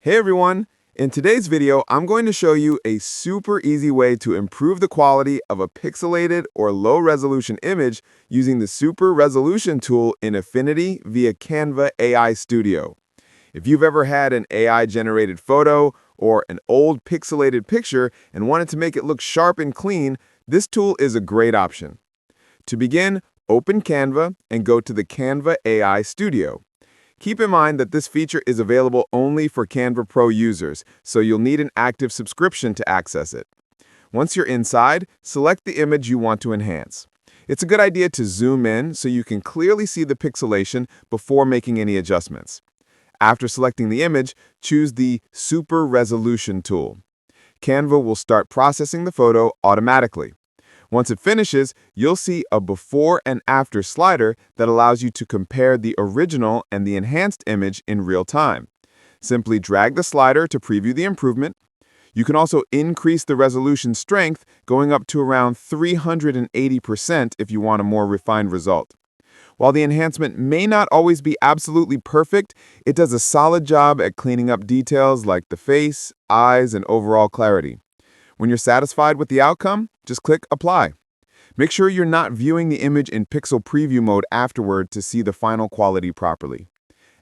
Hey everyone! In today's video, I'm going to show you a super easy way to improve the quality of a pixelated or low-resolution image using the Super Resolution tool in Affinity via Canva AI Studio. If you've ever had an AI-generated photo or an old pixelated picture and wanted to make it look sharp and clean, this tool is a great option. To begin, open Canva and go to the Canva AI Studio. Keep in mind that this feature is available only for Canva Pro users, so you'll need an active subscription to access it. Once you're inside, select the image you want to enhance. It's a good idea to zoom in so you can clearly see the pixelation before making any adjustments. After selecting the image, choose the Super Resolution tool. Canva will start processing the photo automatically. Once it finishes, you'll see a before and after slider that allows you to compare the original and the enhanced image in real time. Simply drag the slider to preview the improvement. You can also increase the resolution strength, going up to around 380% if you want a more refined result. While the enhancement may not always be absolutely perfect, it does a solid job at cleaning up details like the face, eyes, and overall clarity. When you're satisfied with the outcome, just click Apply. Make sure you're not viewing the image in pixel preview mode afterward to see the final quality properly.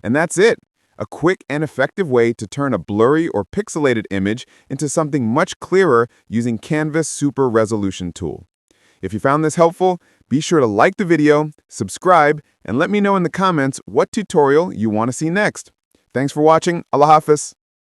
And that's it! A quick and effective way to turn a blurry or pixelated image into something much clearer using Canva's Super Resolution tool. If you found this helpful, be sure to like the video, subscribe, and let me know in the comments what tutorial you want to see next. Thanks for watching. Allah Hafiz.